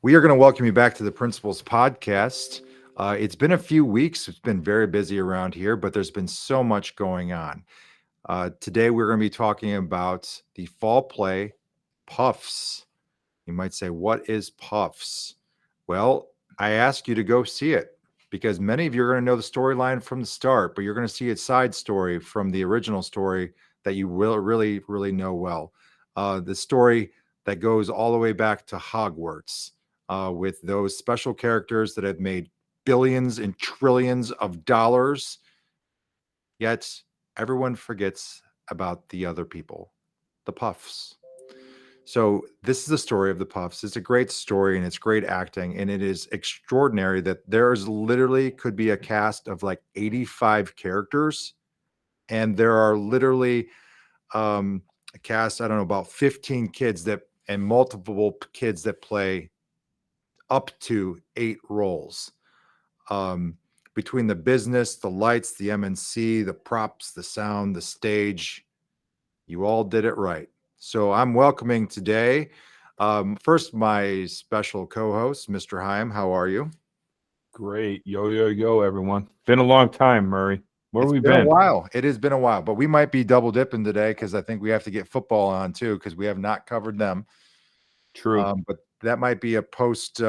We are going to welcome you back to the Principals Podcast. It's been a few weeks. It's been very busy around here, but there's been so much going on. Today, we're going to be talking about the fall play Puffs. You might say, what is Puffs? Well, I ask you to go see it because many of you are going to know the storyline from the start, but you're going to see its side story from the original story that you will really know well. The story that goes all the way back to Hogwarts with those special characters that have made billions and trillions of dollars, yet everyone forgets about the other people, the Puffs. So this is the story of the Puffs. It's a great story and it's great acting, and it is extraordinary that there's literally could be a cast of like 85 characters, and there are literally a cast, I don't know, about 15 kids that and multiple kids that play up to 8 roles. Um, between the business, the lights, the MNC, the props, the sound, the stage, you all did it right. So I'm welcoming today, first, my special co-host, Mr. Heim. How are you? Great. Yo, everyone. Been a long time, Murray. Where It's we been a been? while. It has been a while, but we might be double dipping today because I think we have to get football on too because we have not covered them. True. But that might be a post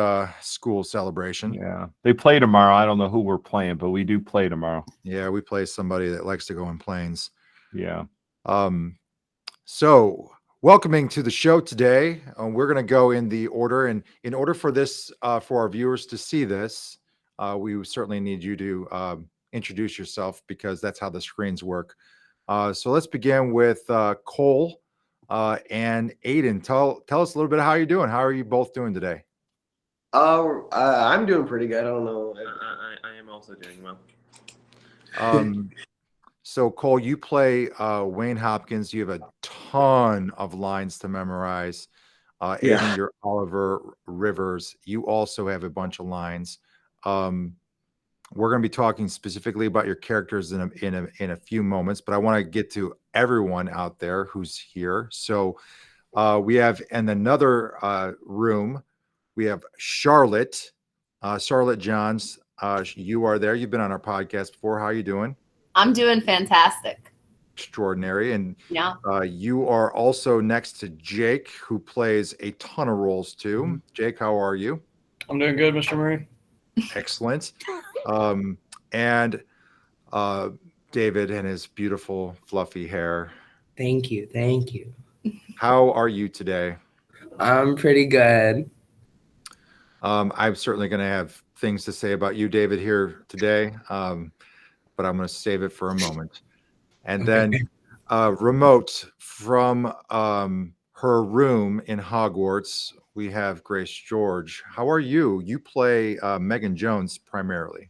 school celebration. Yeah. They play tomorrow. I don't know who we're playing, but we do play tomorrow. Yeah, we play somebody that likes to go in planes. Yeah. So welcoming to the show today. We're going to go in the order, and in order for this, for our viewers to see this, we certainly need you to introduce yourself because that's how the screens work. So let's begin with Cole and Aiden. Tell us a little bit of how you're doing. How are you both doing today? I'm doing pretty good. I don't know. I am also doing well. So Cole, you play Wayne Hopkins. You have a ton of lines to memorize. Yeah. Aiden, you're Oliver Rivers. You also have a bunch of lines. We're going to be talking specifically about your characters in a few moments, but I want to get to everyone out there who's here. So we have in another room, we have Charlotte, Charlotte Johns. You are there. You've been on our podcast before. How are you doing? I'm doing fantastic. Extraordinary. And Yeah. you are also next to Jake, who plays a ton of roles too. Jake, how are you? I'm doing good, Mr. Murray. Excellent. And David and his beautiful fluffy hair. Thank you. How are you today? I'm pretty good. I'm certainly going to have things to say about you, David, here today, but I'm going to save it for a moment. And then remote from her room in Hogwarts, we have Grace George. How are you? You play Megan Jones primarily.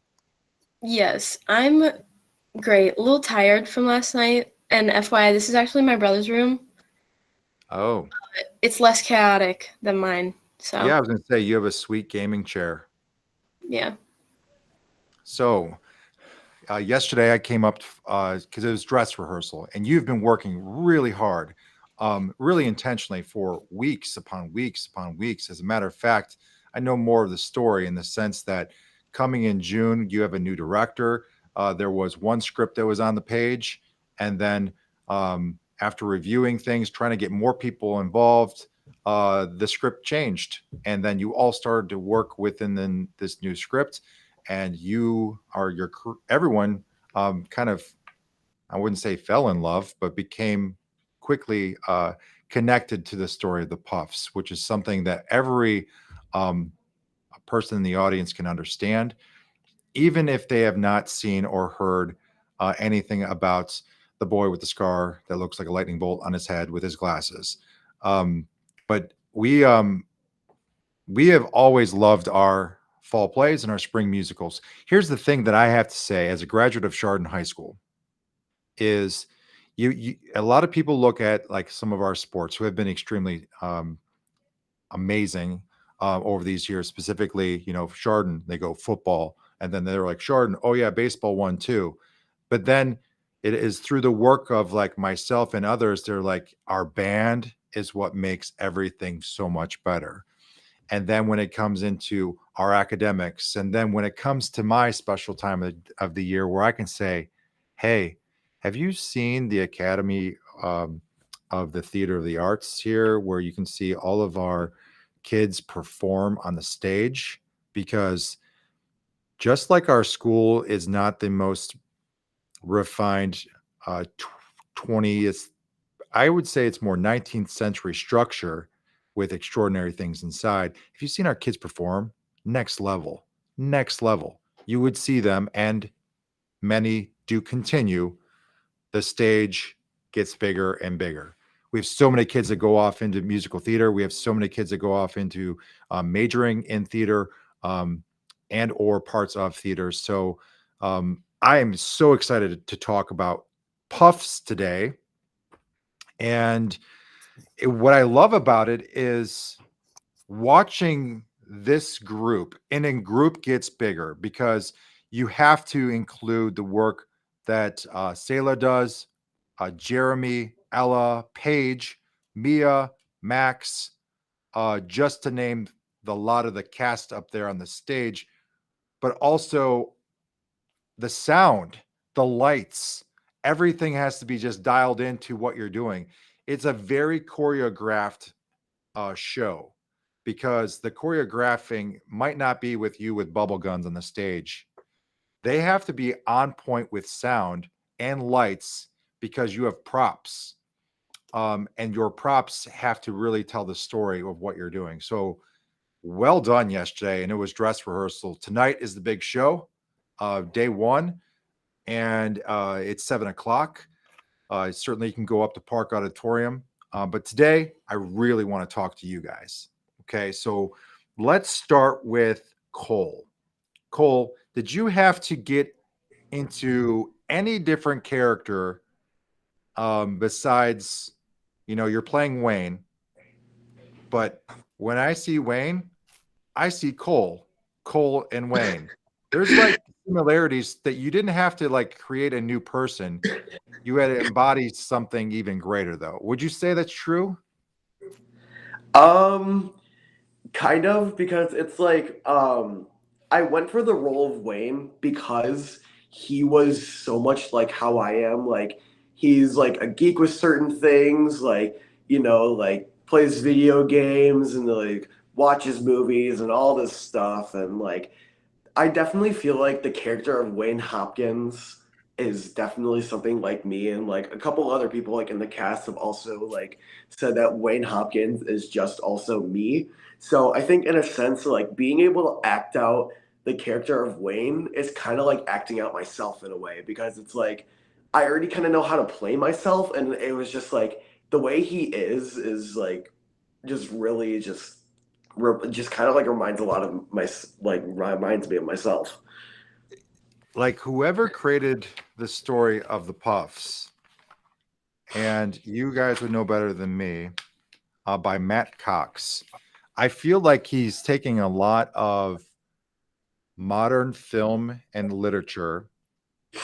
Yes, I'm great. A little tired from last night. And FYI, this is actually my brother's room. Oh. It's less chaotic than mine. So Yeah, I was going to say you have a sweet gaming chair. yeah. So yesterday I came up because it was dress rehearsal, and you've been working really hard, really intentionally for weeks upon weeks upon weeks. As a matter of fact, I know more of the story in the sense that coming in June, you have a new director. There was one script that was on the page, and then after reviewing things, trying to get more people involved, the script changed, and then you all started to work within this new script, and everyone kind of, I wouldn't say fell in love, but became quickly connected to the story of the Puffs, which is something that every person in the audience can understand, even if they have not seen or heard anything about the boy with the scar that looks like a lightning bolt on his head with his glasses. But we have always loved our fall plays and our spring musicals. Here's the thing that I have to say as a graduate of Chardon High School is you a lot of people look at like some of our sports who have been extremely amazing over these years, specifically, Chardon, they go football, and then they're like, Chardon, oh yeah, baseball won too. But then it is through the work of like myself and others, they're like, our band is what makes everything so much better. And then when it comes into our academics, and then when it comes to my special time of the year where I can say, hey, have you seen the Academy of the Theater of the Arts here, where you can see all of our kids perform on the stage? Because just like our school is not the most refined 20th, I would say it's more 19th century structure with extraordinary things inside. If you've seen our kids perform, next level, next level. You would see them, and many do continue. The stage gets bigger and bigger. We have so many kids that go off into musical theater. We have so many kids that go off into majoring in theater and or parts of theater. So I am so excited to talk about Puffs today. And what I love about it is watching this group, and then group gets bigger because you have to include the work that Selah does, Jeremy, Ella, Paige, Mia, Max, just to name the lot of the cast up there on the stage, but also the sound, the lights, everything has to be just dialed into what you're doing. It's a very choreographed show, because the choreographing might not be with you with bubble guns on the stage. They have to be on point with sound and lights because you have props. And your props have to really tell the story of what you're doing. So well done yesterday. And it was dress rehearsal. Tonight is the big show, day one, and it's 7:00. Certainly you can go up to Park Auditorium. But today, I really want to talk to you guys. Okay, so let's start with Cole. Cole, did you have to get into any different character besides, you're playing Wayne, but when I see Wayne, I see Cole and Wayne. There's like similarities that you didn't have to like create a new person. You had to embody something even greater, though. Would you say that's true? Kind of, because it's like I went for the role of Wayne because he was so much like how I am. Like, he's like a geek with certain things, like, like plays video games and like watches movies and all this stuff. And like, I definitely feel like the character of Wayne Hopkins is definitely something like me, and like a couple other people like in the cast have also like said that Wayne Hopkins is just also me. So I think in a sense, like being able to act out the character of Wayne is kind of like acting out myself in a way, because it's like I already kind of know how to play myself, and it was just like the way he is like just really just kind of like reminds a lot of reminds me of myself. Like, whoever created the story of the Puffs, and you guys would know better than me, by Matt Cox. I feel like he's taking a lot of modern film and literature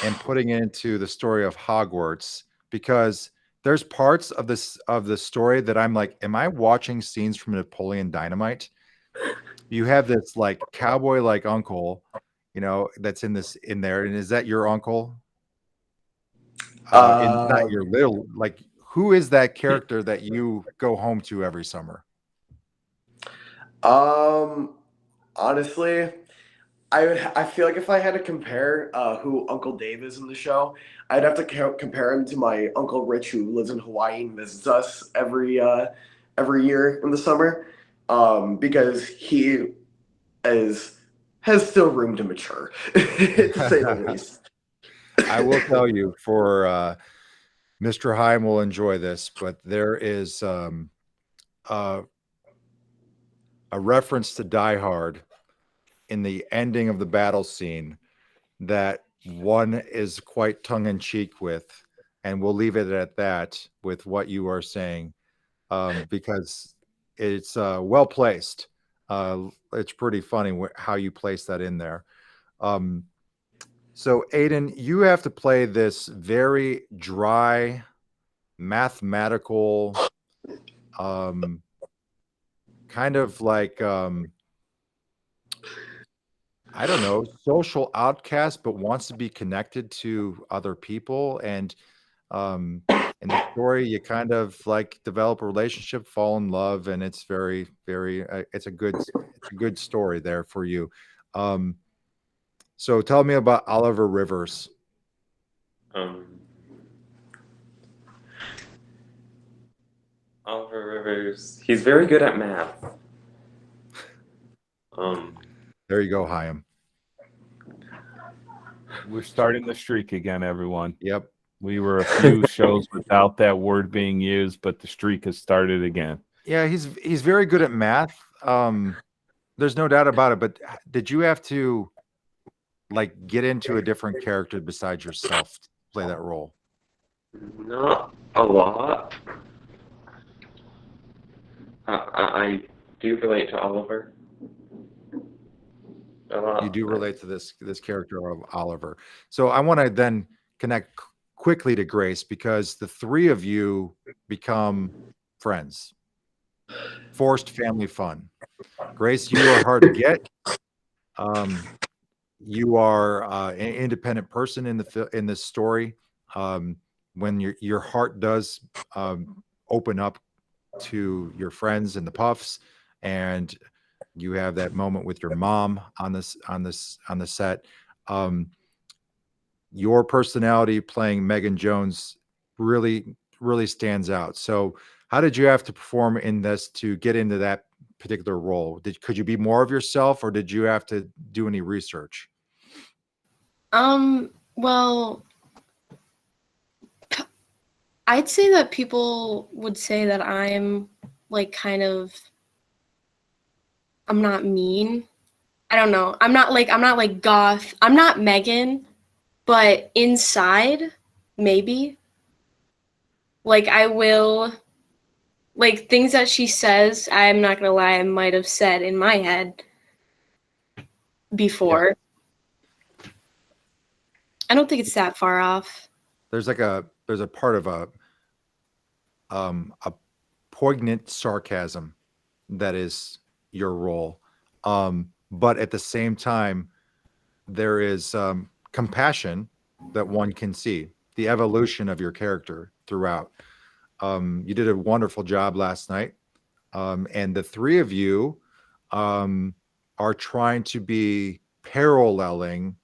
and putting it into the story of Hogwarts, because there's parts of the story that I'm like, am I watching scenes from Napoleon Dynamite? You have this like cowboy like uncle, that's in there, and is that your uncle? And not your little, like, who is that character that you go home to every summer? Honestly, I feel like if I had to compare who Uncle Dave is in the show, I'd have to compare him to my Uncle Rich, who lives in Hawaii and visits us every year in the summer, because he has still room to mature, to say the least. I will tell you, for Mr. Heim will enjoy this, but there is a reference to Die Hard in the ending of the battle scene that one is quite tongue-in-cheek with, and we'll leave it at that with what you are saying, because it's well placed. It's pretty funny how you place that in there. So Aiden, you have to play this very dry, mathematical, kind of like I don't know, social outcast, but wants to be connected to other people. And in the story, you kind of like develop a relationship, fall in love, and it's very, very. It's a good story there for you. Um, so tell me about Oliver Rivers. Um, Oliver Rivers, he's very good at math. Um, There you go, Chaim. We're starting the streak again, everyone. Yep. We were a few shows without that word being used, but the streak has started again. Yeah, he's very good at math. There's no doubt about it. But did you have to like get into a different character besides yourself to play that role? Not a lot. I do relate to Oliver a lot. You do relate to this character of Oliver. So I want to then connect quickly to Grace because the three of you become friends. Forced family fun. Grace, you are hard to get. You are an independent person in this story. When your heart does open up to your friends and the Puffs, and you have that moment with your mom on the set. Your personality playing Megan Jones really stands out. So how did you have to perform in this to get into that particular role? Could you be more of yourself, or did you have to do any research? Well, I'd say that people would say that I'm like I'm not mean. I don't know. I'm not like goth. I'm not Megan, but inside, maybe. Like I will, like things that she says, I'm not gonna lie, I might have said in my head before. Yeah. I don't think it's that far off. There's a part of a poignant sarcasm that is your role. But at the same time, there is compassion that one can see, the evolution of your character throughout. You did a wonderful job last night. And the three of you are trying to be paralleling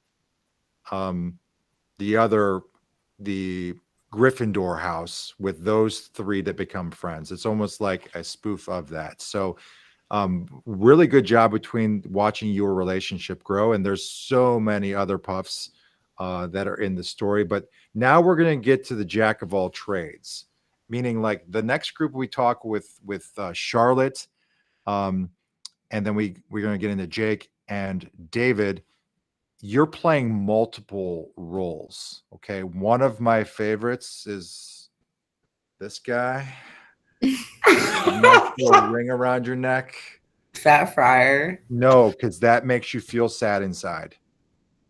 the Gryffindor house with those three that become friends. It's almost like a spoof of that. So really good job between watching your relationship grow. And there's so many other Puffs that are in the story. But now we're going to get to the jack of all trades, meaning like the next group we talk with Charlotte, and then we're going to get into Jake and David. You're playing multiple roles. Okay. One of my favorites is this guy. Nice little ring around your neck. Fat Friar. No, because that makes you feel sad inside.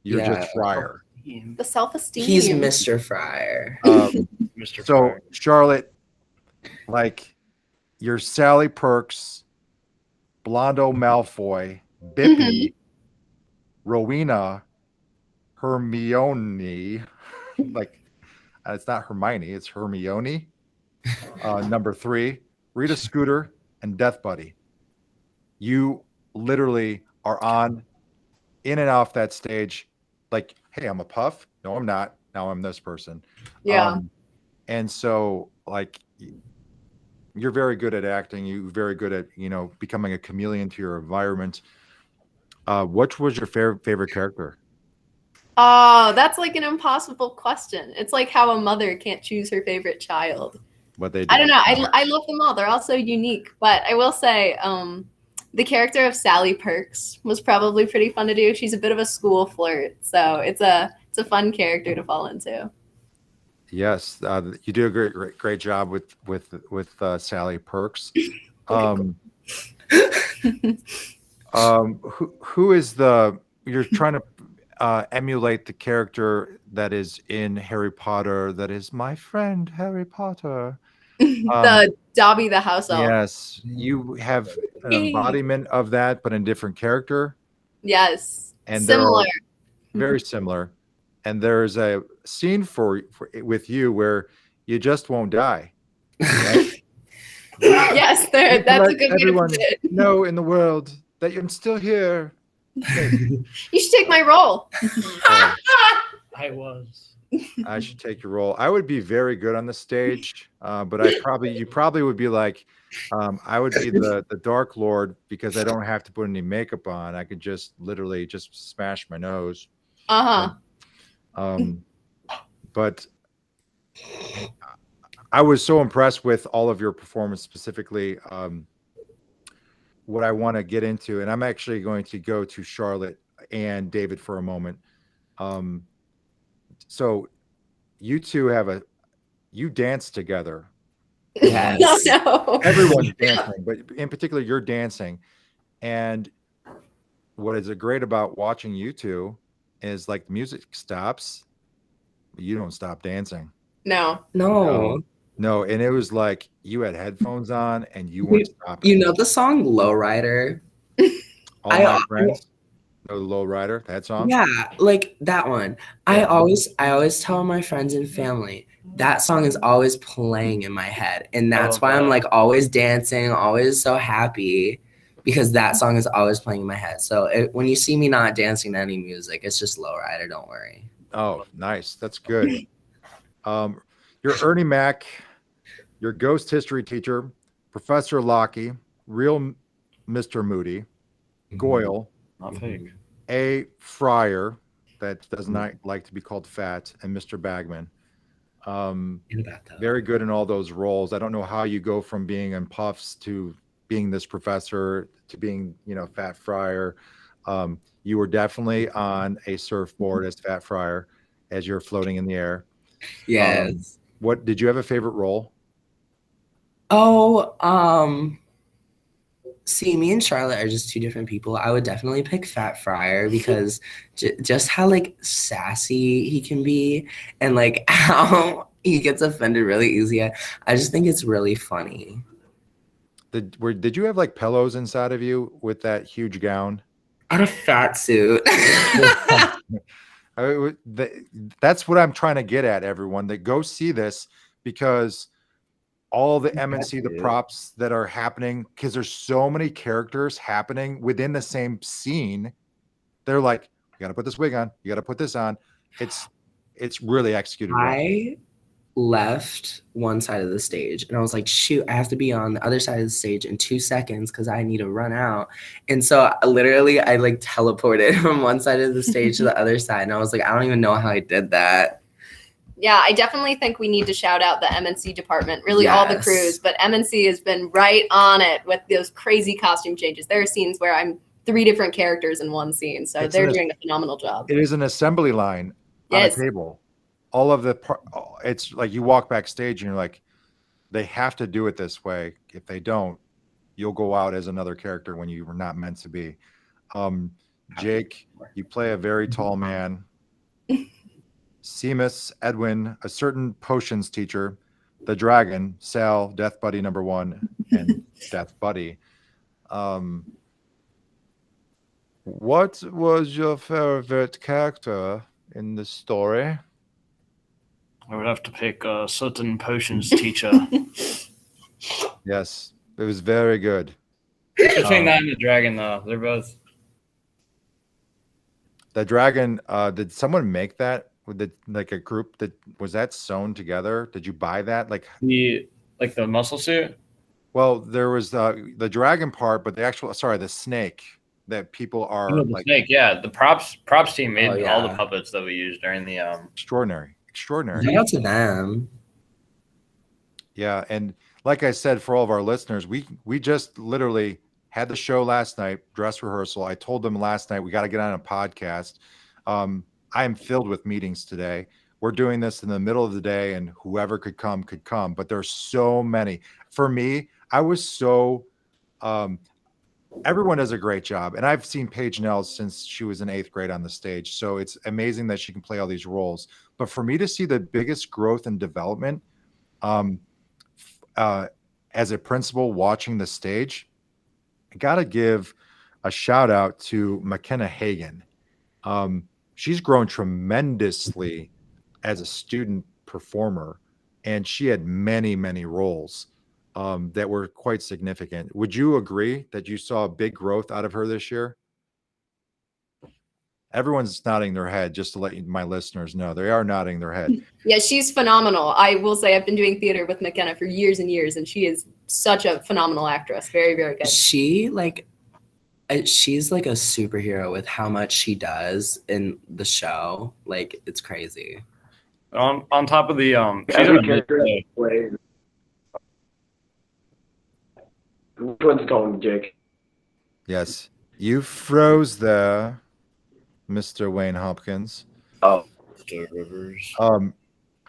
You're Yeah. just Friar. The self-esteem. He's Mr. Friar. Mr. So Fryer. Charlotte, like you're Sally Perks, Blondo Malfoy, Bippy, Rowena, Hermione, like it's not Hermione, it's Hermione. Number 3, Rita Scooter, and Death Buddy. You literally are on in and off that stage like, hey, I'm a Puff. No, I'm not. Now I'm this person. Yeah. And so like you're very good at acting. You're very good at, becoming a chameleon to your environment. What was your favorite character? Oh, that's like an impossible question. It's like how a mother can't choose her favorite child. What they do? I don't know. I love them all. They're all so unique. But I will say, the character of Sally Perks was probably pretty fun to do. She's a bit of a school flirt, so it's a fun character to fall into. Yes, you do a great job with Sally Perks. Who is you're trying to emulate the character that is in Harry Potter, that is my friend Harry Potter. The Dobby the house elf. Yes, you have an embodiment of that, but in different character, Yes. and they're Similar. all very similar. And there's a scene for with you where you just won't die. Right? Yes, there. You can That's a let good way to everyone put it. know in the world that I'm still here. You should take my role. Oh, I was. I should take your role. I would be very good on the stage, but you probably would be like, I would be the Dark Lord because I don't have to put any makeup on. I could just literally just smash my nose. Uh-huh. But I was so impressed with all of your performance, specifically what I want to get into, and I'm actually going to go to Charlotte and David for a moment. So you two you dance together. Yes. No. Everyone's dancing, but in particular, you're dancing. And what is great about watching you two is like the music stops, but you don't stop dancing. No. No. No, and it was like you had headphones on and you weren't stopping. You know the song Lowrider? All My Friends, no Lowrider, that song. Yeah, like that one. I always tell my friends and family that song is always playing in my head, and that's why I'm like always dancing, always so happy, because that song is always playing in my head. So when you see me not dancing to any music, it's just Lowrider. Don't worry. Oh, nice. That's good. You're Ernie Mac, your ghost history teacher, Professor Lockie, real Mr. Moody, Goyle, Not fake. A. Fryer, that does not like to be called fat, and Mr. Bagman. Very good in all those roles. I don't know how you go from being in Puffs to being this professor to being, Fat Fryer. You were definitely on a surfboard as Fat Fryer as you're floating in the air. Yes. What did you have a favorite role? Oh, see, me and Charlotte are just two different people. I would definitely pick Fat Fryer because just how like sassy he can be and like how he gets offended really easy. I just think it's really funny. Did you have like pillows inside of you with that huge gown? On a fat suit. That's what I'm trying to get at, everyone. That go see this because all the MNC, the props that are happening, because there's so many characters happening within the same scene. They're like, you got to put this wig on. You got to put this on. It's really executed well. I left one side of the stage and I was like, shoot, I have to be on the other side of the stage in 2 seconds because I need to run out. And so I like teleported from one side of the stage to the other side. And I was like, I don't even know how I did that. Yeah, I definitely think we need to shout out the MNC department, really all the crews, but MNC has been right on it with those crazy costume changes. There are scenes where I'm 3 different characters in one scene, so they're doing a phenomenal job. It is an assembly line on a table. All of it's like you walk backstage and you're like, they have to do it this way. If they don't, you'll go out as another character when you were not meant to be. Jake, you play a very tall man. Seamus, Edwin, a certain potions teacher, the dragon, Sal, Death Buddy number 1, and Death Buddy. What was your favorite character in the story? I would have to pick a certain potions teacher. Yes, it was very good. Between that and the dragon, though, they're both. The dragon, did someone make that? With like a group was that sewn together? Did you buy that? Like the muscle suit? Well, there was the dragon part, but the snake that people are the snake. Yeah, the props team made all the puppets that we used during the extraordinary. Shout out to them. Yeah, and like I said, for all of our listeners, we just literally had the show last night, dress rehearsal. I told them last night we got to get on a podcast. I am filled with meetings today. We're doing this in the middle of the day, and whoever could come. But there's so many. For me, I was so. Everyone does a great job, and I've seen Paige Nell since she was in 8th grade on the stage. So it's amazing that she can play all these roles. But for me to see the biggest growth and development, as a principal watching the stage, I got to give a shout out to McKenna Hagan. She's grown tremendously as a student performer, and she had many, many roles that were quite significant. Would you agree that you saw a big growth out of her this year? Everyone's nodding their head, just to let my listeners know. They are nodding their head. Yeah, she's phenomenal. I will say I've been doing theater with McKenna for years and years, and she is such a phenomenal actress. Very, very good. She's like a superhero with how much she does in the show. Like, it's crazy. On top of the she's Every in a character mid- plays. Which one's going, Jake? Yes. You froze there, Mr. Wayne Hopkins. Oh, Rivers.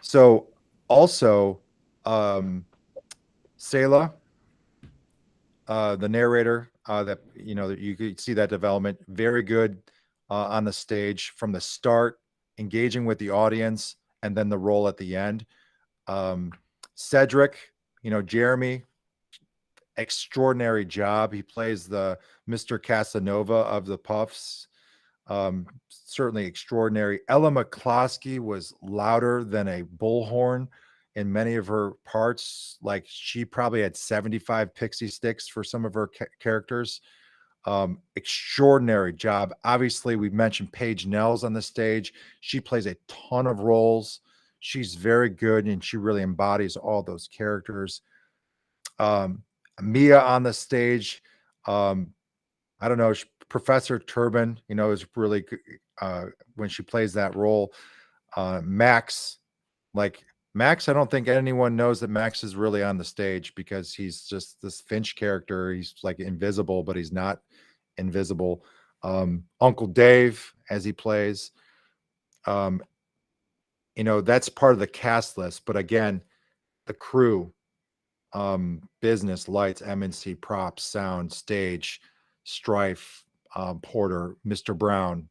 So also, Selah, the narrator, that that you could see that development, very good on the stage from the start, engaging with the audience, and then the role at the end. Cedric, Jeremy, extraordinary job. He plays the Mr. Casanova of the Puffs. Certainly extraordinary. Ella McCloskey was louder than a bullhorn in many of her parts. Like, she probably had 75 pixie sticks for some of her characters. Extraordinary job. Obviously, we mentioned Paige Nels on the stage. She plays a ton of roles. She's very good, and she really embodies all those characters. Mia on the stage. I don't know, Professor Turban, is really good when she plays that role. Max, I don't think anyone knows that Max is really on the stage, because he's just this Finch character. He's like invisible, but he's not invisible. Uncle Dave, as he plays, that's part of the cast list. But again, the crew, business, lights, M&C, props, sound, stage, Strife, Porter, Mr. Brown,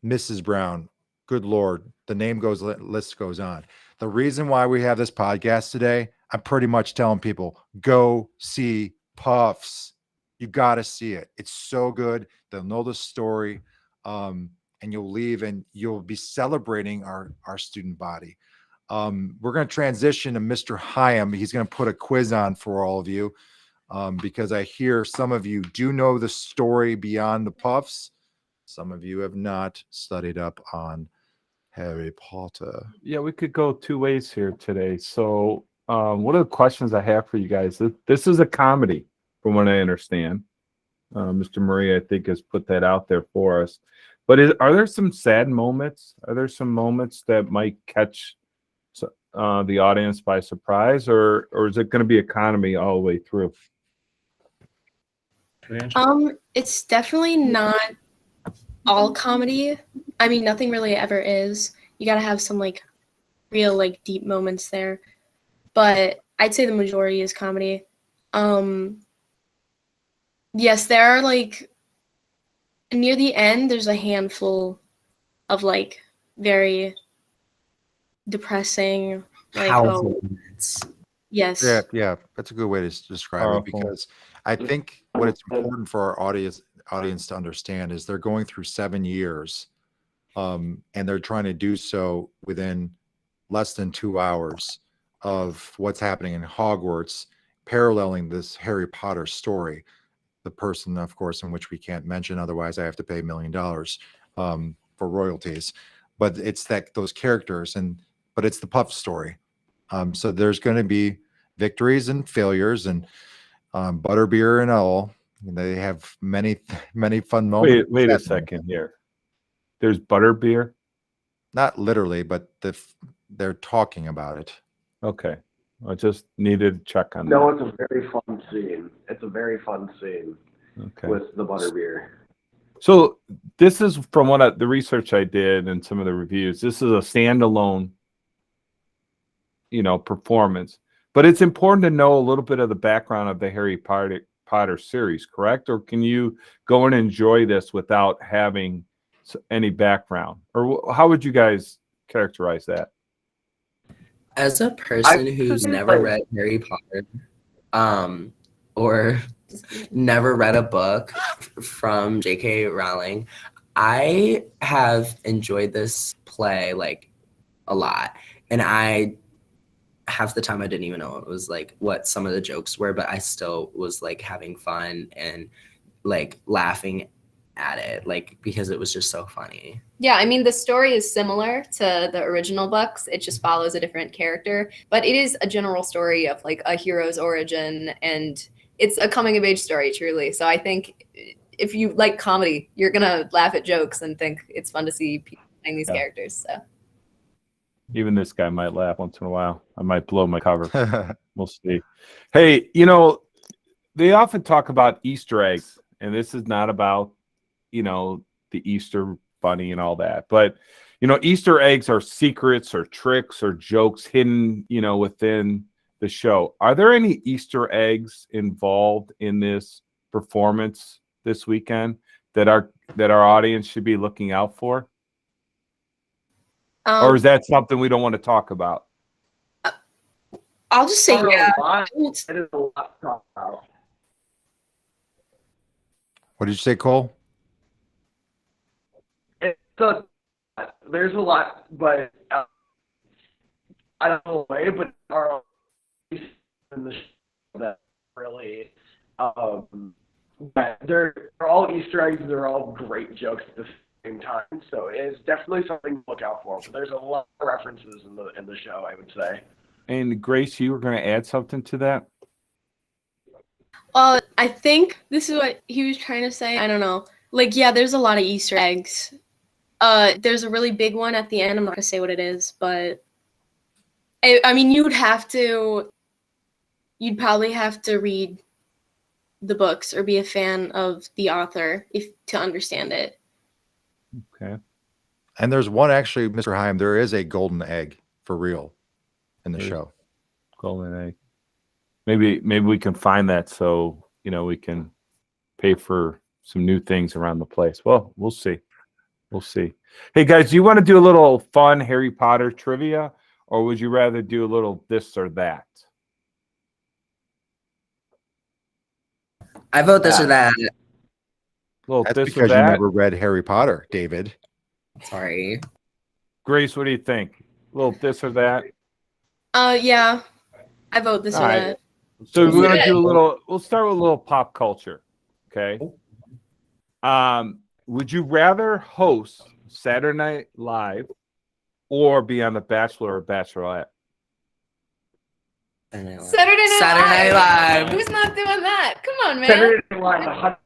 Mrs. Brown. Good Lord, the list goes on. The reason why we have this podcast today, I'm pretty much telling people, go see Puffs. You got to see it. It's so good. They'll know the story, and you'll leave and you'll be celebrating our student body. We're going to transition to Mr. Hyam. He's going to put a quiz on for all of you, because I hear some of you do know the story beyond the Puffs. Some of you have not studied up on Harry Potter. Yeah, we could go two ways here today. So one of the questions I have for you guys, this is a comedy from what I understand. Mr. Murray, I think, has put that out there for us. But are there some sad moments? Are there some moments that might catch the audience by surprise, or is it going to be a comedy all the way through? It's definitely not all comedy. I mean, nothing really ever is. You gotta have some real deep moments there. But I'd say the majority is comedy. Yes, there are near the end, there's a handful of very depressing, Powerful moments. Yes. Yeah, that's a good way to describe it, because I think what it's important for our audience to understand is they're going through 7 years, and they're trying to do so within less than 2 hours of what's happening in Hogwarts, paralleling this Harry Potter story. The person, of course, in which we can't mention, otherwise I have to pay $1 million for royalties. But it's those characters, but it's the Puff story. So there's going to be victories and failures, and butterbeer and all. They have many fun moments. Wait a second here. There's butterbeer? Not literally, but they're talking about it. Okay. I just needed to check on no, that. it's a very fun scene. It's a very fun scene with the butterbeer. So this is from the research I did and some of the reviews. This is a standalone, performance. But it's important to know a little bit of the background of the Harry Potter series, correct? Or can you go and enjoy this without having any background? Or how would you guys characterize that? As a person who's never read Harry Potter, or never read a book from J.K. Rowling, I have enjoyed this play like a lot, and I half the time I didn't even know it was like what some of the jokes were, but I still was like having fun and like laughing at it, like because it was just so funny. Yeah, I mean, the story is similar to the original books. It just follows a different character, but it is a general story of like a hero's origin, and it's a coming of age story, truly. So I think if you like comedy, you're gonna laugh at jokes and think it's fun to see people playing these characters. So Even this guy might laugh once in a while. I might blow my cover. We'll see. Hey, you know, they often talk about Easter eggs, and this is not about, you know, the Easter bunny and all that. But, you know, Easter eggs are secrets or tricks or jokes hidden, you know, within the show. Are there any Easter eggs involved in this performance this weekend that our audience should be looking out for? Or is that something we don't want to talk about? I'll just say yeah. It is a lot to talk about. What did you say, Cole? So there's a lot, but I don't know why, but there are in the show that really, but they're all Easter eggs. They're all great jokes at the same time. So it's definitely something to look out for. But there's a lot of references in the show, I would say. And Grace, you were going to add something to that? I think this is what he was trying to say. I don't know. Like, yeah, there's a lot of Easter eggs. There's a really big one at the end. I'm not gonna say what it is, but I mean, you'd probably have to read the books or be a fan of the author to understand it. Okay. And there's one actually, Mr. Heim, there is a golden egg for real in the show. Golden egg. Maybe we can find that so, you know, we can pay for some new things around the place. Well, we'll see. We'll see. Hey, guys, do you want to do a little fun Harry Potter trivia, or would you rather do a little this or that? I vote this or that. That's because you never read Harry Potter, David. Sorry. Grace, what do you think? A little this or that? Yeah. I vote this or that. So we're going to do we'll start with a little pop culture. Okay. Would you rather host Saturday Night Live or be on The Bachelor or Bachelorette? Saturday Night Live. Who's not doing that? Come on, man. Saturday Night Live.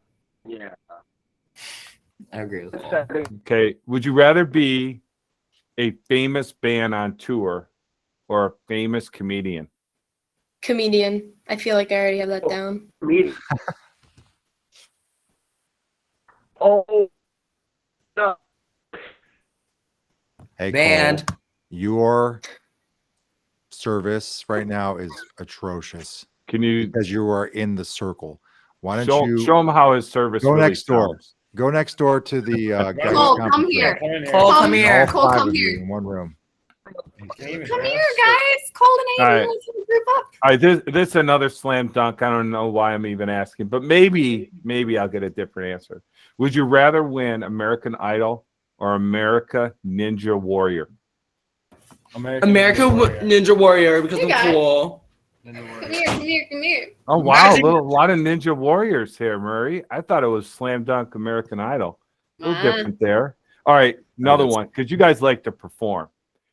Yeah. I agree with that. Okay. Would you rather be a famous band on tour or a famous comedian? Comedian. I feel like I already have that down. Oh no. Hey, Band. Cole, your service right now is atrocious. Can you, because you are in the circle. Why don't you show him how his service go really next door? sounds. Go next door to the guys. Cole, come here. Cole, come here. All Cole, five come of you here. in one room. Come here, guys. Cole and All Amy, right. let's group up. All right, this is another slam dunk. I don't know why I'm even asking, but maybe I'll get a different answer. Would you rather win American Idol or America Ninja Warrior? America Ninja Warrior because You I'm got it. cool. Come here. Oh wow, a lot of Ninja Warriors here, Murray. I thought it was slam dunk American Idol. A little different there. All right, another one because you guys like to perform.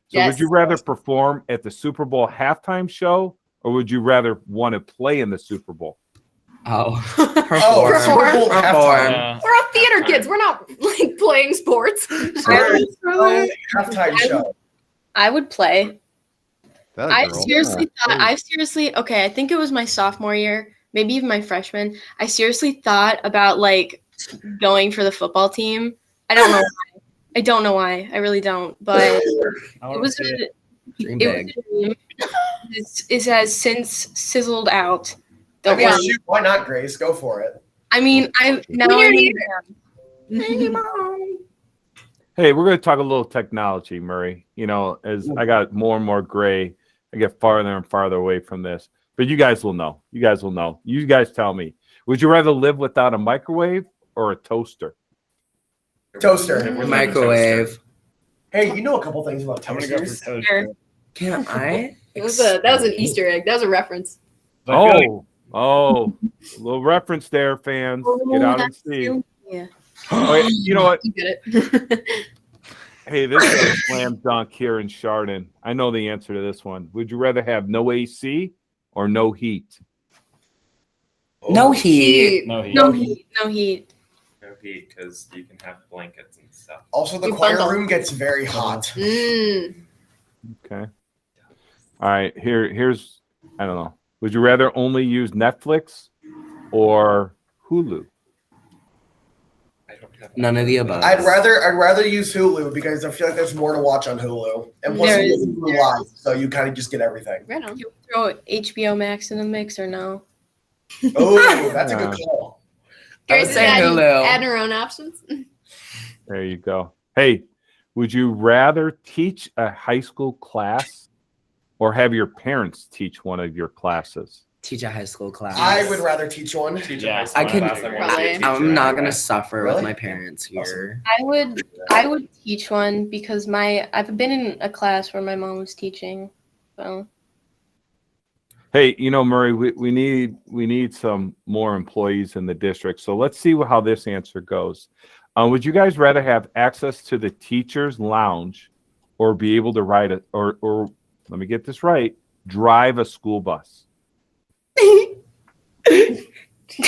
So Yes. would you rather perform at the Super Bowl halftime show or would you rather want to play in the Super Bowl? Oh, Perform. Yeah. We're all theater kids. We're not like playing sports. Halftime show. I would play. That I girl. seriously thought, okay, I think it was my sophomore year, maybe even my freshman. I seriously thought about like going for the football team. I don't know why. I don't know why. I really don't. But it was Dream it big. was a dream. It has since sizzled out. I Don't mean, worry. shoot, why not, Grace? Go for it. I mean, I now When I you're know. Hey, we're going to talk a little technology, Murray. You know, as I got more and more gray I get farther and farther away from this. But you guys will know. You guys will know. You guys tell me. Would you rather live without a microwave or a toaster? Toaster. Microwave. Hey, you know a couple things about I'm gonna go for toasters. toaster. Can I? That was an Easter egg. That was a reference. I feel like- A little reference there, fans. Get out and see. Yeah. Oh, yeah, you know what? You get it. Hey, this is a slam dunk here in Chardon. I know the answer to this one. Would you rather have no AC or no heat? No heat. No heat. No heat. No heat. No heat because you can have blankets and stuff. Also, the You choir bundle. room gets very hot. Mm. Okay. All right. Here's I don't know. Would you rather only use Netflix or Hulu? I don't have None of the above. I'd rather use Hulu because I feel like there's more to watch on Hulu, and plus There you is. get Hulu Live, so you kind of just get everything. Right on. You throw HBO Max in the mix or no? Oh, that's a good call. I would Grace is say adding, Hulu. adding her own options. There you go. Hey, would you rather teach a high school class or have your parents teach one of your classes? Teach a high school class. I would rather teach one. Yeah, I could- Probably. I'm not gonna suffer Really? with my parents here. I would teach one because I've been in a class where my mom was teaching. So Hey, Murray, we need some more employees in the district. So let's see how this answer goes. Would you guys rather have access to the teacher's lounge or be able to ride or let me get this right, drive a school bus?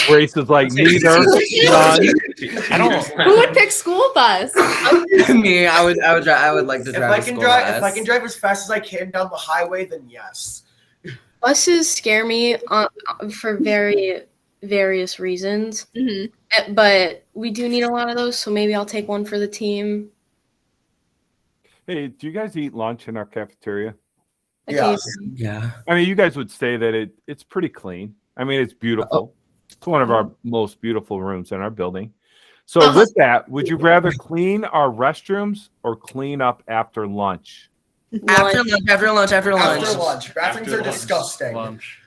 Grace is like neither. None. I don't. Who would pick school bus? Me, I would like to If drive I a can school drive, bus. if I can drive as fast as I can down the highway, then yes. buses scare me for various reasons. Mhm. But we do need a lot of those, so maybe I'll take one for the team. Hey, do you guys eat lunch in our cafeteria? Yes. Occasionally. Yeah. I mean, you guys would say that it's pretty clean. I mean, it's beautiful. It's one of our most beautiful rooms in our building. So with that, would you rather clean our restrooms or clean up after lunch? After lunch. After lunch. After lunch. After lunch, bathrooms After are lunch. disgusting. Lunch.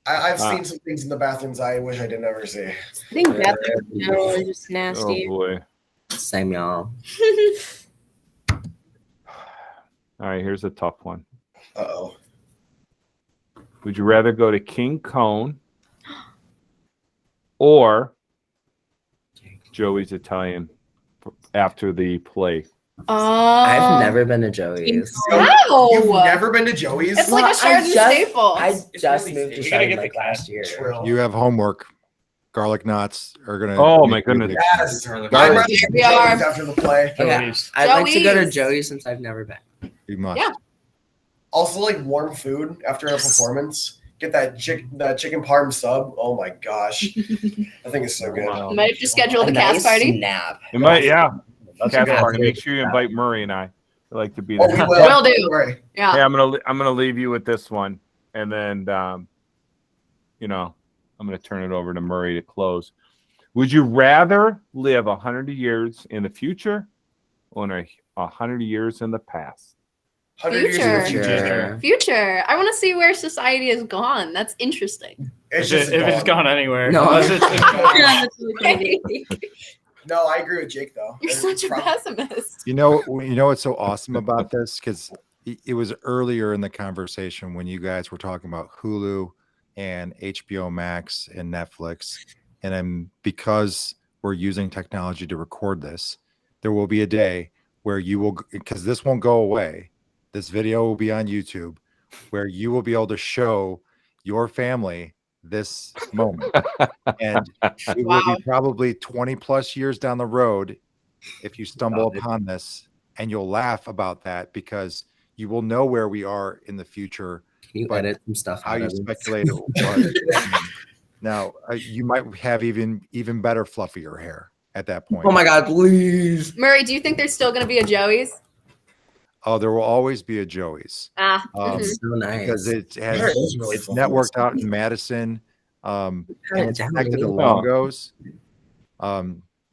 I've seen some things in the bathrooms I wish I didn't ever see. I think bathrooms in general are just Oh nasty. boy! Same, y'all. All right, here's a tough one. Uh-oh. Would you rather go to King Cone or Joey's Italian after the play? I've never been to Joey's. How? You've never been to Joey's? It's like a Chardon staple. I It's just really moved to sweet. You gotta Chardon get like the last year. True. You have homework. Garlic knots are gonna. Oh, make my you goodness. Yes. Garlic. I'd rather Here go we to are. Joey's after the play. Okay. Joey's. I'd like to go to Joey's. Joey's since I've never been. You must. Yeah. Also, like warm food after a performance. Get that chicken parm sub. Oh my gosh, I think it's so good. Wow. Might have to schedule the A cast nice party. Snap. It might, yeah. That's Cast good. party. Make sure you invite Murray and I. I like to be Oh, there. we will. Will do. Don't worry. Yeah. Hey, I'm gonna leave you with this one, and then I'm gonna turn it over to Murray to close. Would you rather live 100 years in the future or 100 years in the past? 100 years in the Future. future. Future. I want to see where society has gone. That's interesting. It's If it's gone anywhere. No. Unless it's gone. Yeah, that's really cool. No, I agree with Jake though. You're It's such a prob- pessimist. You know what's so awesome about this? Because it was earlier in the conversation when you guys were talking about Hulu and HBO Max and Netflix. And because we're using technology to record this, there will be a day where you will, because this won't go away. This video will be on YouTube where you will be able to show your family this moment. And it will Wow. be probably 20 plus years down the road if you stumble upon this, and you'll laugh about that because you will know where we are in the future, Can you But edit some stuff how out you of this? speculated it was. Now, you might have even better fluffier hair at that point. Oh my God, please. Murray, do you think there's still going to be a Joey's? Oh, there will always be a Joey's. Ah. Um, mhm. So nice. because it Yeah, has it is really it's fun. networked out in Madison, and it's Damn, connected to really? Longos.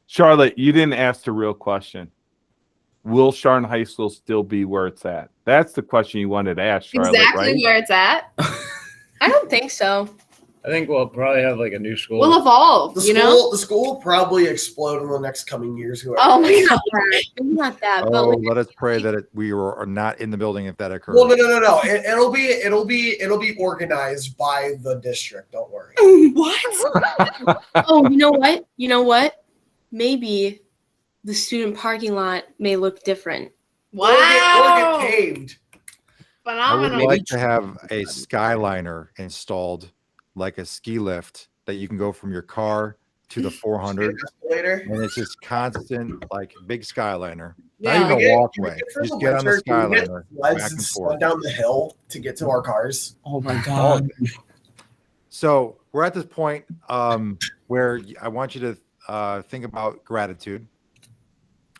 Charlotte, you didn't ask the real question. will Chardon High School still be where it's at? That's the question you wanted to ask, Charlotte, Exactly right? where it's at. I don't think so. I think we'll probably have like a new school. We'll evolve, The school will probably explode in the next coming years. Whoever. Oh my god. Maybe not that, but Oh, like, let us pray that we are not in the building if that occurs. Well, no. It'll be organized by the district. Don't worry. what? Oh, you know what? Maybe the student parking lot may look different. Or get paved. I would Phenomenal. like to have a Skyliner installed, like a ski lift that you can go from your car to the 400, Escalator. and it's just constant, like big Skyliner. Yeah. Not even Get- a walkway. for Just the get on the winter, can we get Skyliner sleds back and and sled forth. down the hill to get to our cars. Oh my god. So we're at this point where I want you to think about gratitude.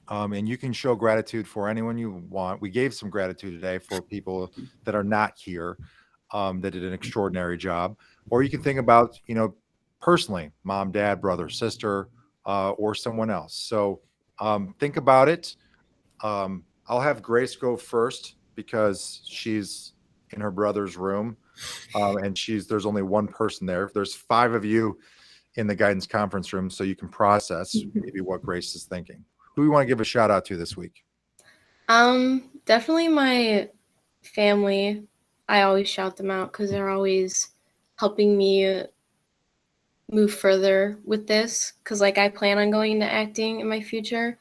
And you can show gratitude for anyone you want. We gave some gratitude today for people that are not here, that did an extraordinary job. Or you can think about, personally, mom, dad, brother, sister, or someone else. So think about it. I'll have Grace go first because she's in her brother's room, and there's only one person there. There's 5 of you in the guidance conference room, so you can process maybe what Grace is thinking. Who do we want to give a shout out to this week? Definitely my family. I always shout them out because they're always helping me move further with this. Because like I plan on going into acting in my future,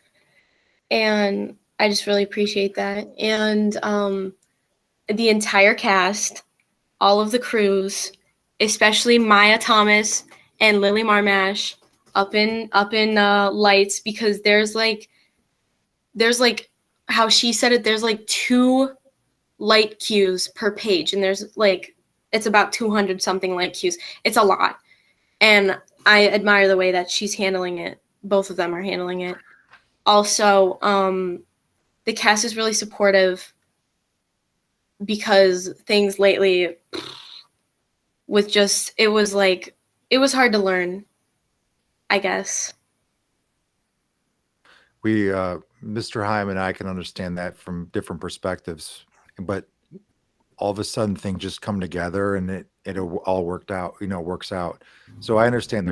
and I just really appreciate that. And the entire cast, all of the crews, especially Maya Thomas and Lily Marmash, up in lights, because there's like how she said it, there's like 2 light cues per page, and there's like it's about 200 something light cues. It's a lot, and I admire the way that she's handling it. Both of them are handling it. Also, the cast is really supportive because things lately with just it was hard to learn, I guess. We, Mr. Heim and I can understand that from different perspectives, but all of a sudden things just come together and it all works out. So I understand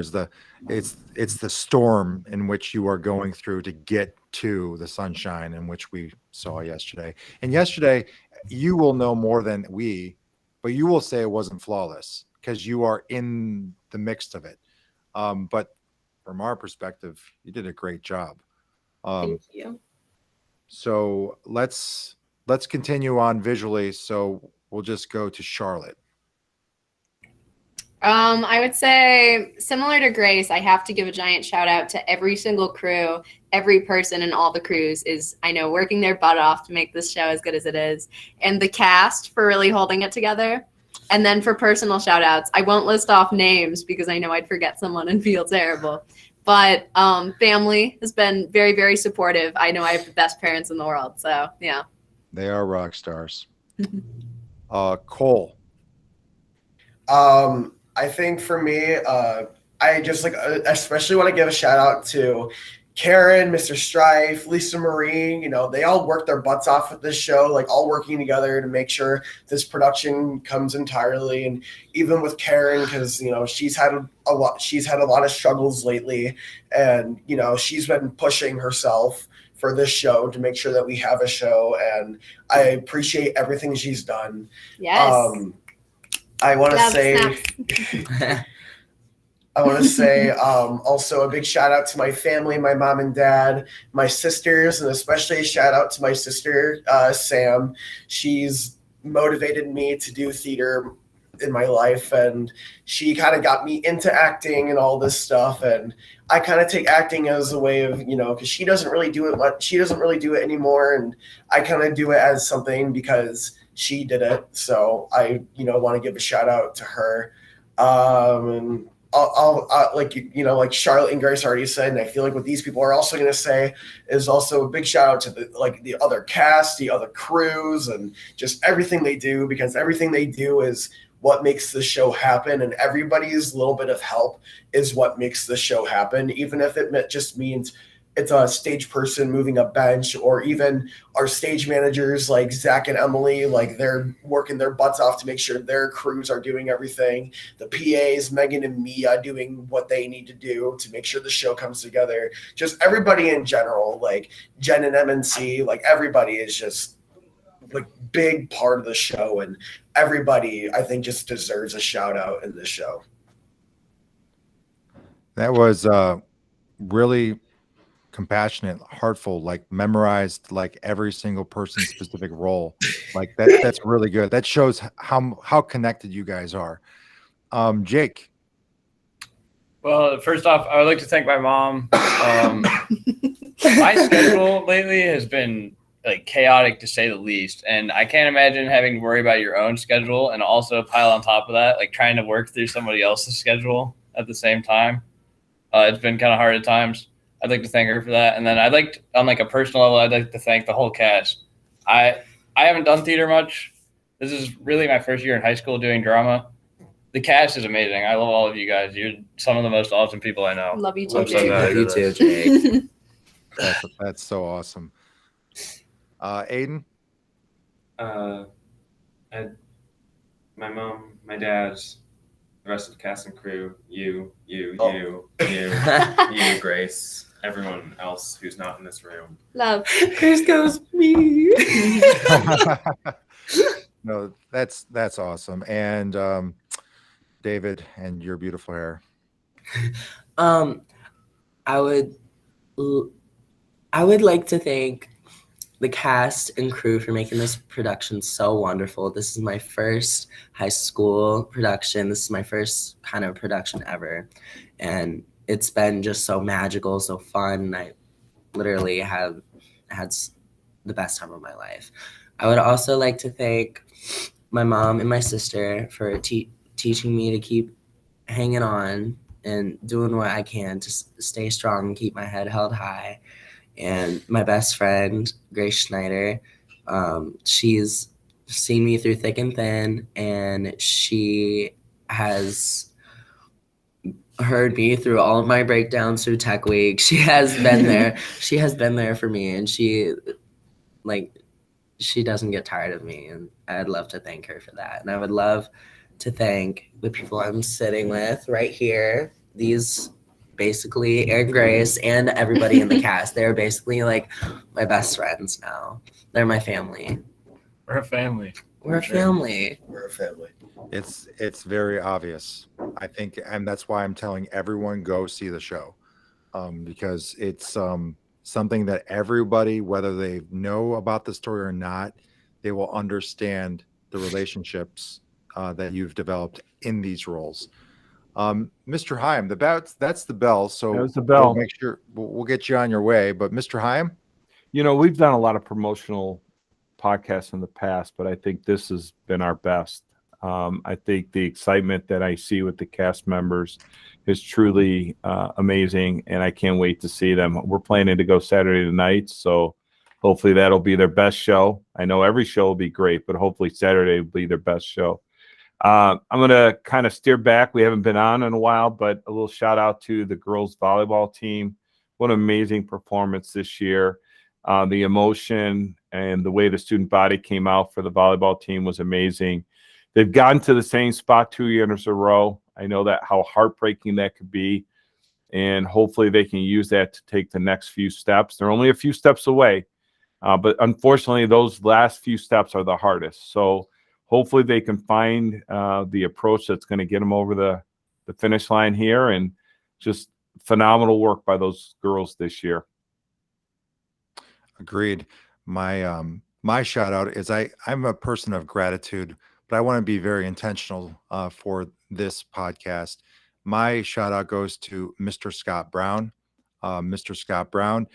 it's the storm in which you are going through to get to the sunshine in which we saw yesterday. And yesterday you will know more than we, but you will say it wasn't flawless because you are in the mix of it. But from our perspective, you did a great job. Thank you. So let's continue on visually. So we'll just go to Charlotte. I would say similar to Grace, I have to give a giant shout out to every single crew. Every person in all the crews is, I know, working their butt off to make this show as good as it is. And the cast for really holding it together. And then for personal shout outs, I won't list off names because I know I'd forget someone and feel terrible. But family has been very, very supportive. I know I have the best parents in the world. So, yeah. They are rock stars. Cole. I think for me, I just especially want to give a shout out to Karen, Mr. Strife, Lisa Marie. They all worked their butts off with this show, all working together to make sure this production comes entirely. And even with Karen, because she's had a lot of struggles lately, and she's been pushing herself for this show to make sure that we have a show. And I appreciate everything she's done. Yes. I want to say also a big shout out to my family, my mom and dad, my sisters, and especially a shout out to my sister, Sam. She's motivated me to do theater in my life, and she kind of got me into acting and all this stuff. And I kind of take acting as a way of, because she doesn't really do it much. She doesn't really do it anymore. And I kind of do it as something because she did it. So I, want to give a shout out to her. And I'll like Charlotte and Grace already said, and I feel like what these people are also going to say is also a big shout out to the other cast, the other crews, and just everything they do, because everything they do is what makes the show happen, and everybody's little bit of help is what makes the show happen, even if it just means it's a stage person moving a bench, or even our stage managers like Zach and Emily, like they're working their butts off to make sure their crews are doing everything. The PAs, Megan and Mia, doing what they need to do to make sure the show comes together. Just everybody in general, like Jen and MNC, like everybody is just like big part of the show, and everybody I think just deserves a shout out in this show. That was really compassionate, heartful, like memorized like every single person's specific role. Like that's really good. That shows how connected you guys are. Jake. Well, first off, I would like to thank my mom. My schedule lately has been like chaotic to say the least, and I can't imagine having to worry about your own schedule and also pile on top of that, like trying to work through somebody else's schedule at the same time. It's been kind of hard at times. I'd like to thank her for that, and then I'd like to, on like a personal level, I'd like to thank the whole cast. I haven't done theater much. This is really my first year in high school doing drama. The cast is amazing. I love all of you guys. You're some of the most awesome people I know. Love you too, I'm so Jake. glad Love you're you too, this. Jake. That's so awesome. Aiden. My mom, my dad, the rest of the cast and crew, you, Grace, everyone else who's not in this room. Love. Grace goes me. No, that's awesome. And David and your beautiful hair. I would like to thank the cast and crew for making this production so wonderful. This is my first high school production. This is my first kind of production ever. And it's been just so magical, so fun. I literally have had the best time of my life. I would also like to thank my mom and my sister for teaching me to keep hanging on and doing what I can to stay strong and keep my head held high. And my best friend, Grace Schneider, she's seen me through thick and thin, and she has heard me through all of my breakdowns through Tech Week. She has been there. She has been there for me, and she doesn't get tired of me, and I'd love to thank her for that. And I would love to thank the people I'm sitting with right here. These basically Aaron, Grace, and everybody in the cast. They're basically like my best friends now. They're my family. We're a family. We're a family. We're a family. It's very obvious, I think, and that's why I'm telling everyone go see the show, because it's something that everybody, whether they know about the story or not, they will understand the relationships that you've developed in these roles. Mr. Heim, that's the bell. So that was the bell. We'll make sure we'll get you on your way. But Mr. Heim, we've done a lot of promotional podcasts in the past, but I think this has been our best. I think the excitement that I see with the cast members is truly amazing, and I can't wait to see them. We're planning to go Saturday night, so hopefully that'll be their best show. I know every show will be great, but hopefully Saturday will be their best show. I'm going to kind of steer back. We haven't been on in a while, but a little shout out to the girls volleyball team. What an amazing performance this year. The emotion and the way the student body came out for the volleyball team was amazing. They've gotten to the same spot 2 years in a row. I know that how heartbreaking that could be, and hopefully they can use that to take the next few steps. They're only a few steps away, but unfortunately those last few steps are the hardest. So hopefully they can find the approach that's going to get them over the finish line here, and just phenomenal work by those girls this year. Agreed. My shout out is I'm a person of gratitude, but I want to be very intentional for this podcast. My shout out goes to Mr. Scott Brown. Mr. Scott Brown,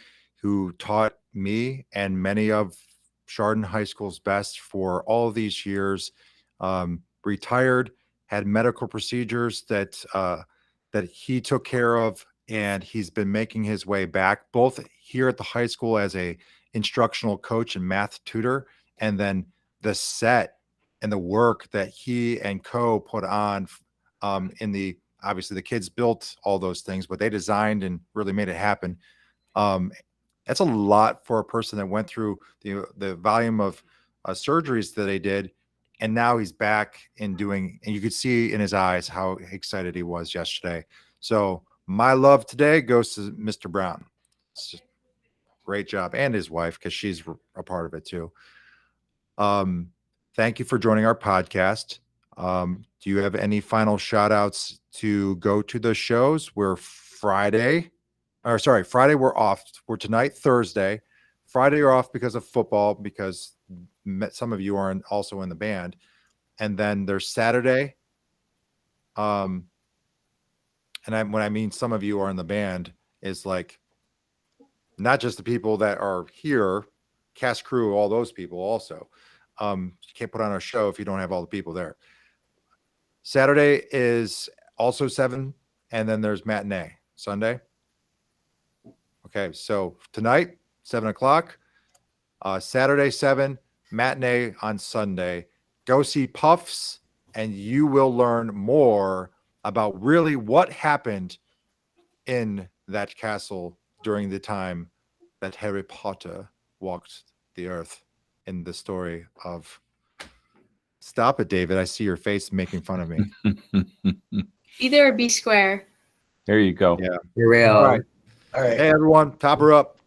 who taught me and many of Chardon High School's best for all these years, retired, had medical procedures that he took care of, and he's been making his way back, both here at the high school as a instructional coach and math tutor, and then the set and the work that he and co put on obviously the kids built all those things, but they designed and really made it happen. That's a lot for a person that went through the volume of surgeries that they did, and now he's back and you could see in his eyes how excited he was yesterday. So my love today goes to Mr. Brown. It's just great job, and his wife, because she's a part of it too. Thank you for joining our podcast. Do you have any final shout outs to go to the shows? Friday we're off. We're tonight, Thursday. Friday you're off because of football, because some of you are also in the band. And then there's Saturday. And when I mean some of you are in the band, is like not just the people that are here, cast, crew, all those people also. You can't put on a show if you don't have all the people there. Saturday is also 7, and then there's matinee. Sunday. Okay, so tonight, 7 o'clock. Saturday, 7, matinee on Sunday. Go see Puffs, and you will learn more about really what happened in that castle during the time that Harry Potter walked the earth in the story of... Stop it, David. I see your face making fun of me. Be there or be square. There you go. Yeah. For real. All right. All right. Hey, everyone. Top her up.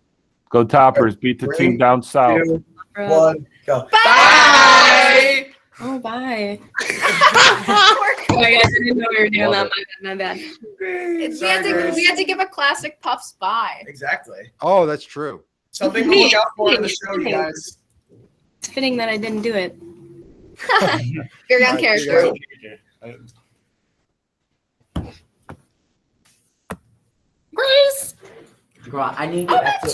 Go Toppers. Beat the team down south. 2, 1, go. Bye. Oh, bye. Oh my God, I didn't know we were doing that. My bad. We had to give a classic Puffs bye. Exactly. Oh, that's true. Something to look out for in the show, you guys. It's fitting that I didn't do it. Very on character. Grace! Girl, I need to get back to